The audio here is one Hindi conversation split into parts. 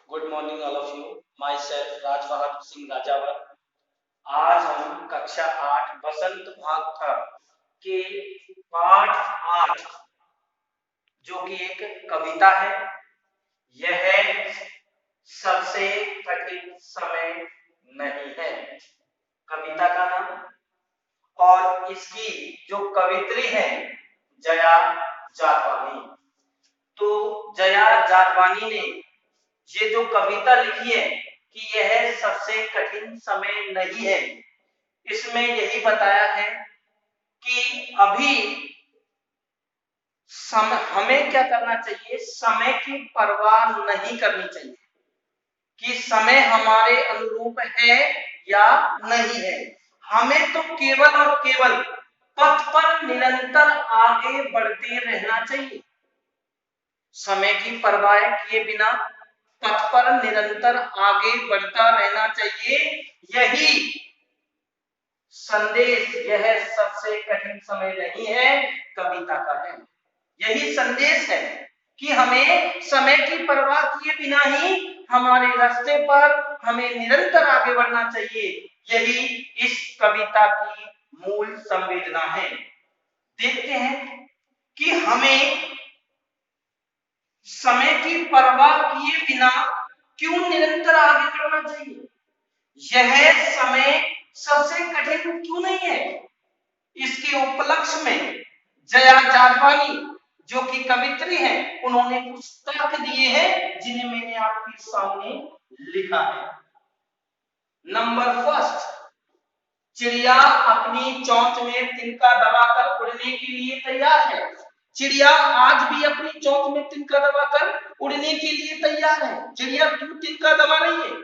Good morning all of you. Myself Raj Bahadur Singh Rajawar. आज हम कक्षा 8 बसंत भाग था के पाठ 8 जो कि एक कविता है। यह सबसे कठिन समय नहीं है, कविता का नाम। और इसकी जो कवित्री है जया जाटवानी। तो जया जाटवानी ने ये जो कविता लिखी है कि यह सबसे कठिन समय नहीं है, इसमें यही बताया है कि अभी हमें क्या करना चाहिए, समय की परवाह नहीं करनी चाहिए कि समय हमारे अनुरूप है या नहीं है। हमें तो केवल और केवल पथ पर निरंतर आगे बढ़ते रहना चाहिए। समय की परवाह किए बिना पथ पर निरंतर आगे बढ़ता रहना चाहिए। यही संदेश, यह सबसे कठिन समय नहीं है, कविता का है। यही संदेश है कि हमें समय की परवाह किए बिना ही हमारे रास्ते पर हमें निरंतर आगे बढ़ना चाहिए। यही इस कविता की मूल संवेदना है। देखते हैं कि हमें समय की परवाह किए बिना क्यों निरंतर आगे बढ़ना चाहिए। यह समय सबसे कठिन क्यों नहीं है, इसके उपलक्ष्य में जया जाटवानी जो कि कवित्री हैं, उन्होंने कुछ तर्क दिए हैं जिन्हें मैंने आपके सामने लिखा है। नंबर फर्स्ट, चिड़िया अपनी चोंच में तिनका दबाकर उड़ने के लिए तैयार है। चिड़िया आज भी अपनी चोंच में तिनका दबाकर उड़ने के लिए तैयार है। चिड़िया क्यों तिनका दबा रही है?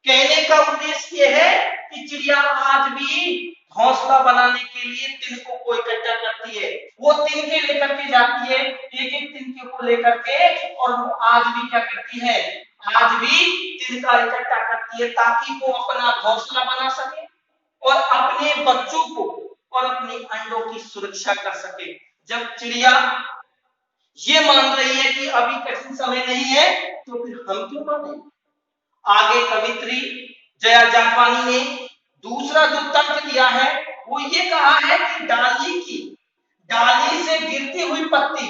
कहने का उद्देश्य यह है कि चिड़िया आज भी घोंसला बनाने के लिए तिनकों को इकट्ठा करती है। वो तिनके लेकर के जाती है, एक एक तिनके को लेकर के, और वो आज भी क्या करती है, आज भी तिनका इकट्ठा करती है ताकि वो अपना घोंसला बना सके और अपने बच्चों को और अपने अंडों की सुरक्षा कर सके। जब चिड़िया ये मान रही है कि अभी कठिन समय नहीं है, तो फिर हम क्यों माने। आगे कवित्री जया जाटवानी ने दूसरा जो तर्क दिया है वो ये कहा है कि डाली से गिरती हुई पत्ती,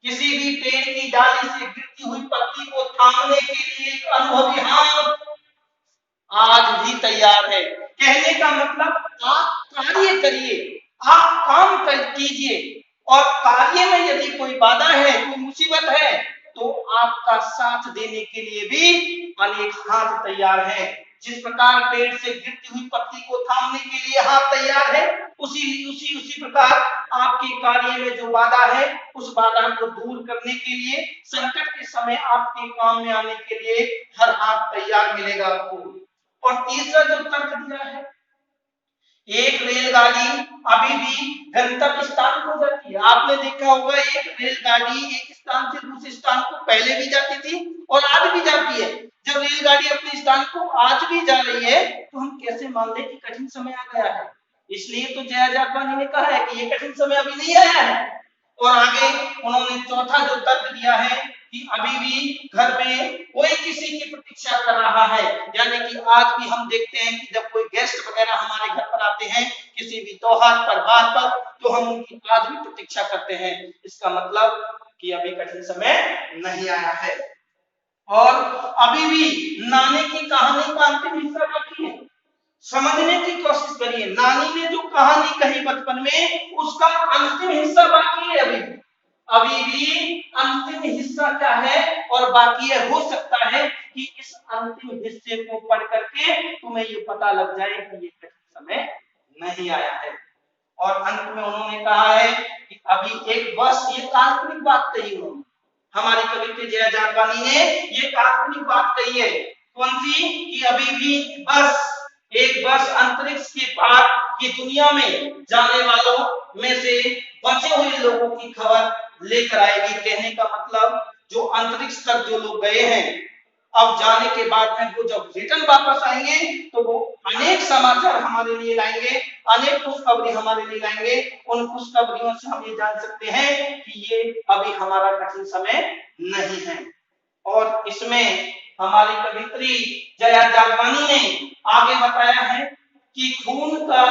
किसी भी पेड़ की डाली से गिरती हुई पत्ती को थामने के लिए एक अनुभवी हाथ आज भी तैयार है। कहने का मतलब आप कार्य करिए, आप काम कीजिए, और कार्य में यदि कोई बाधा है, कोई मुसीबत है, तो आपका साथ देने के लिए भी अनेक हाथ तैयार है। जिस प्रकार पेड़ से गिरती हुई पत्ती को थामने के लिए हाथ तैयार है, उसी प्रकार आपके कार्य में जो बाधा है, उस बाधा को दूर करने के लिए, संकट के समय आपके काम में आने के लिए हर हाथ तैयार मिलेगा आपको। और तीसरा जो तर्क दिया है, एक रेलगाड़ी अभी भी गंतव्य स्थान को जाती है। आपने देखा होगा एक रेलगाड़ी एक स्थान से दूसरे स्थान को पहले भी जाती थी और आज भी जाती है। जब रेलगाड़ी अपने स्थान को आज भी जा रही है, तो हम कैसे मान लें कि कठिन समय आ गया है। इसलिए तो जया जाटवानी ने कहा है कि ये कठिन समय अभी नहीं आया है। और आगे उन्होंने चौथा जो तर्क दिया है कि अभी भी घर में कोई किसी की प्रतीक्षा कर रहा है। यानी कि आज भी हम देखते हैं कि जब कोई गेस्ट वगैरह हमारे घर पर आते हैं किसी भी त्योहार पर, बात पर, तो हम उनकी आज भी प्रतीक्षा करते हैं। इसका मतलब कि अभी कठिन समय नहीं आया है। और अभी भी नानी की कहानी का अंतिम हिस्सा बाकी है। समझने की कोशिश करिए, नानी ने जो कहानी कही बचपन में, उसका अंतिम हिस्सा बाकी है। अभी भी अंतिम हिस्सा क्या है और बाकी है। हो सकता है कि इस अंतिम हिस्से को पढ़ करके तुम्हें ये पता लग जाए कि ये कठिन समय नहीं आया है। और अंत में उन्होंने कहा है कि अभी एक बस, ये काल्पनिक बात कही उन्होंने, हमारी कवित्री जया जाटवानी ने ये काल्पनिक बात कही है। कौन सी? कि अभी भी एक बस अंतरिक्ष के पार की दुनिया में जाने वालों में से बचे हुए लोगों की खबर लेकर आएगी। कहने का मतलब जो अंतरिक्ष तक जो लोग गए हैं, अब जाने के बाद में वो जब रिटर्न वापस आएंगे तो वो अनेक समाचार हमारे लिए लाएंगे, अनेक खुशखबरी हमारे लिए लाएंगे। उन खुशखबरियों से हम ये जान सकते हैं कि ये अभी हमारा कठिन समय नहीं है। और इसमें हमारी कवित्री जया जागवानी ने आगे बताया है कि खून का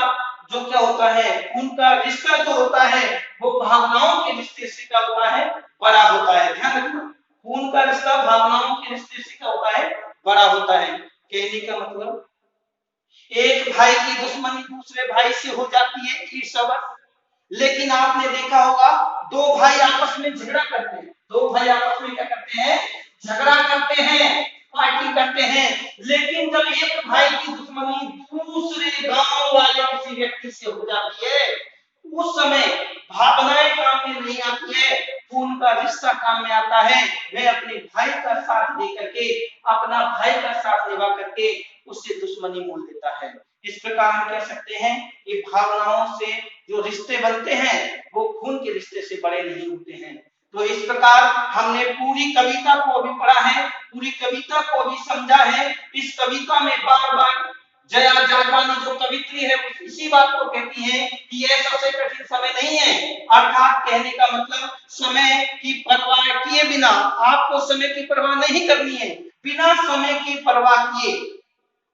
जो क्या होता है, खून का रिश्ता जो होता है वो भावनाओं के रिश्ते से क्या होता है, बड़ा होता है। ध्यान रखना, खून का रिश्ता भावनाओं के रिश्ते से क्या होता है, बड़ा होता है। कहने का मतलब एक भाई की दुश्मनी दूसरे भाई से हो जाती है ईर्ष्यावश, लेकिन आपने देखा होगा दो भाई आपस में झगड़ा करते हैं, दो भाई आपस में क्या करते हैं, झगड़ा करते हैं, पार्टी करते हैं, लेकिन जब एक भाई की दुश्मनी दूसरे गांव वाले किसी व्यक्ति से हो जाती है, उस समय भावनाएं काम में नहीं आती है, खून का रिश्ता काम में आता है। मैं अपने भाई का साथ दे करके, अपना भाई का साथ निभा करके उससे दुश्मनी मोल देता है। इस प्रकार हम कह सकते हैं कि भावनाओं से जो रिश्ते बनते हैं वो खून के रिश्ते से बड़े नहीं होते हैं। तो इस प्रकार हमने पूरी कविता को भी पढ़ा है, पूरी कविता को भी समझा है। इस कविता में बार बार जया जागवानी जो कवित्री है इसी बात को कहती है कि यह सबसे कठिन समय नहीं है, अर्थात कहने का मतलब समय की परवाह किए बिना, आपको समय की परवाह नहीं करनी है, बिना समय की परवाह किए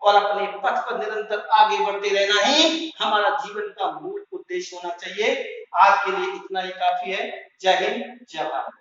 और अपने पथ पर निरंतर आगे बढ़ते रहना ही हमारा जीवन का मूल उद्देश्य होना चाहिए। आज के लिए इतना ही काफी है। जय हिंद, जय भारत।